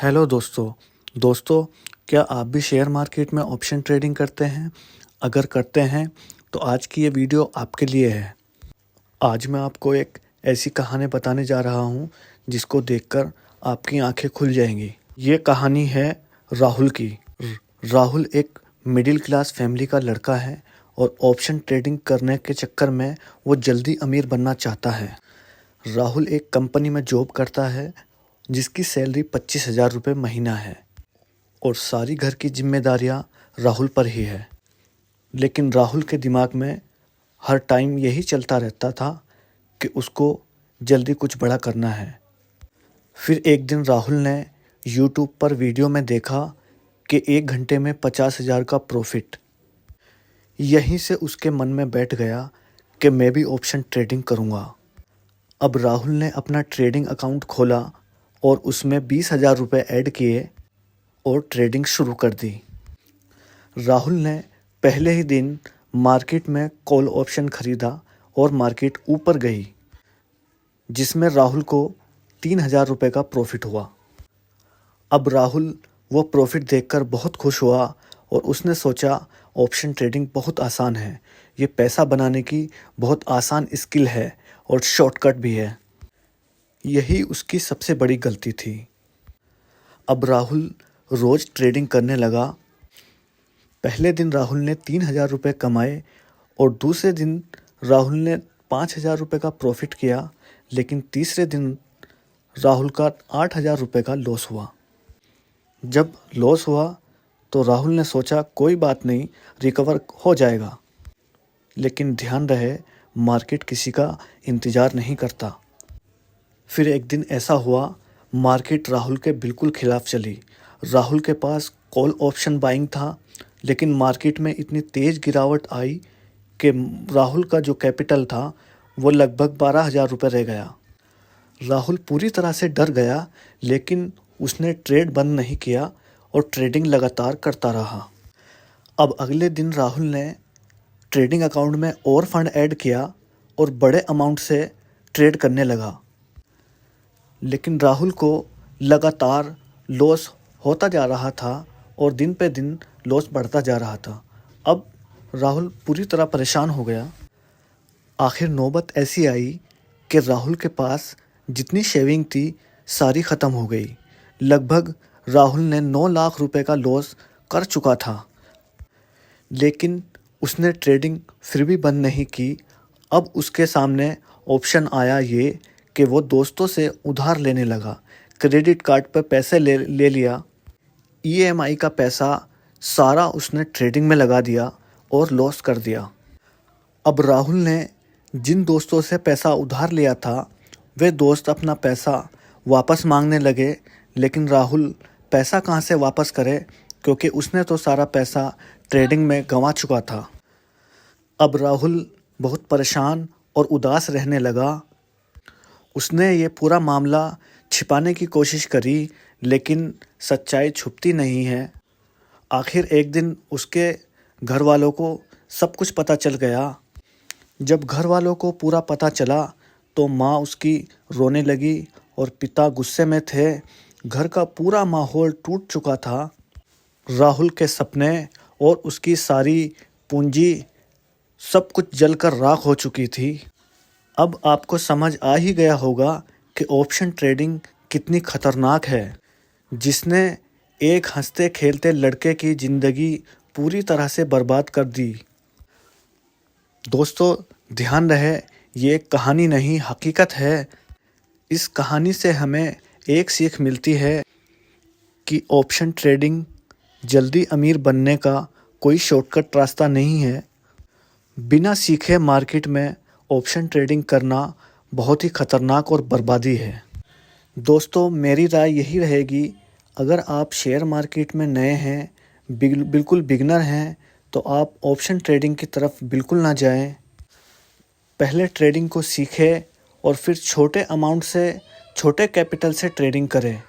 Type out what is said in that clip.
Hello दोस्तों, क्या आप भी शेयर मार्केट में ऑप्शन ट्रेडिंग करते हैं? अगर करते हैं तो आज की ये वीडियो आपके लिए है। आज मैं आपको एक ऐसी कहानी बताने जा रहा हूँ जिसको देखकर आपकी आंखें खुल जाएंगी। ये कहानी है राहुल की। राहुल एक मिडिल क्लास फैमिली का लड़का है और ऑप्शन ट्रेडिंग करने के चक्कर में वो जल्दी अमीर बनना चाहता है। राहुल एक कंपनी में जॉब करता है जिसकी सैलरी 25,000 रुपये महीना है और सारी घर की जिम्मेदारियां राहुल पर ही है। लेकिन राहुल के दिमाग में हर टाइम यही चलता रहता था कि उसको जल्दी कुछ बड़ा करना है। फिर एक दिन राहुल ने यूट्यूब पर वीडियो में देखा कि 1 घंटे में 50,000 का प्रॉफिट। यहीं से उसके मन में बैठ गया कि मैं भी ऑप्शन ट्रेडिंग करूँगा। अब राहुल ने अपना ट्रेडिंग अकाउंट खोला और उसमें 20,000 रुपये ऐड किए और ट्रेडिंग शुरू कर दी। राहुल ने पहले ही दिन मार्केट में कॉल ऑप्शन खरीदा और मार्केट ऊपर गई, जिसमें राहुल को 3,000 रुपये का प्रॉफिट हुआ। अब राहुल वो प्रॉफिट देखकर बहुत खुश हुआ और उसने सोचा ऑप्शन ट्रेडिंग बहुत आसान है, ये पैसा बनाने की बहुत आसान स्किल है और शॉर्टकट भी है। यही उसकी सबसे बड़ी गलती थी। अब राहुल रोज़ ट्रेडिंग करने लगा। पहले दिन राहुल ने 3,000 रुपये कमाए और दूसरे दिन राहुल ने 5,000 रुपये का प्रॉफिट किया, लेकिन तीसरे दिन राहुल का 8,000 रुपये का लॉस हुआ। जब लॉस हुआ तो राहुल ने सोचा कोई बात नहीं, रिकवर हो जाएगा। लेकिन ध्यान रहे, मार्केट किसी का इंतज़ार नहीं करता। फिर एक दिन ऐसा हुआ, मार्केट राहुल के बिल्कुल खिलाफ चली। राहुल के पास कॉल ऑप्शन बाइंग था, लेकिन मार्केट में इतनी तेज़ गिरावट आई कि राहुल का जो कैपिटल था वो लगभग 12,000 रुपये रह गया। राहुल पूरी तरह से डर गया, लेकिन उसने ट्रेड बंद नहीं किया और ट्रेडिंग लगातार करता रहा। अब अगले दिन राहुल ने ट्रेडिंग अकाउंट में और फंड ऐड किया और बड़े अमाउंट से ट्रेड करने लगा। लेकिन राहुल को लगातार लॉस होता जा रहा था और दिन पे दिन लॉस बढ़ता जा रहा था। अब राहुल पूरी तरह परेशान हो गया। आखिर नौबत ऐसी आई कि राहुल के पास जितनी शेविंग थी सारी ख़त्म हो गई। लगभग राहुल ने 9 लाख रुपए का लॉस कर चुका था, लेकिन उसने ट्रेडिंग फिर भी बंद नहीं की। अब उसके सामने ऑप्शन आया ये कि वो दोस्तों से उधार लेने लगा, क्रेडिट कार्ड पर पैसे ले लिया। EMI का पैसा सारा उसने ट्रेडिंग में लगा दिया और लॉस कर दिया। अब राहुल ने जिन दोस्तों से पैसा उधार लिया था वे दोस्त अपना पैसा वापस मांगने लगे, लेकिन राहुल पैसा कहाँ से वापस करे, क्योंकि उसने तो सारा पैसा ट्रेडिंग में गंवा चुका था। अब राहुल बहुत परेशान और उदास रहने लगा। उसने ये पूरा मामला छिपाने की कोशिश करी, लेकिन सच्चाई छुपती नहीं है। आखिर एक दिन उसके घर वालों को सब कुछ पता चल गया। जब घर वालों को पूरा पता चला तो माँ उसकी रोने लगी और पिता गुस्से में थे। घर का पूरा माहौल टूट चुका था। राहुल के सपने और उसकी सारी पूंजी सब कुछ जलकर राख हो चुकी थी। अब आपको समझ आ ही गया होगा कि ऑप्शन ट्रेडिंग कितनी खतरनाक है, जिसने एक हंसते खेलते लड़के की ज़िंदगी पूरी तरह से बर्बाद कर दी। दोस्तों, ध्यान रहे, ये एक कहानी नहीं, हकीकत है। इस कहानी से हमें एक सीख मिलती है कि ऑप्शन ट्रेडिंग जल्दी अमीर बनने का कोई शॉर्टकट रास्ता नहीं है। बिना सीखे मार्केट में ऑप्शन ट्रेडिंग करना बहुत ही ख़तरनाक और बर्बादी है। दोस्तों, मेरी राय यही रहेगी, अगर आप शेयर मार्केट में नए हैं, बिल्कुल बिगनर हैं, तो आप ऑप्शन ट्रेडिंग की तरफ बिल्कुल ना जाएं। पहले ट्रेडिंग को सीखें और फिर छोटे अमाउंट से, छोटे कैपिटल से ट्रेडिंग करें।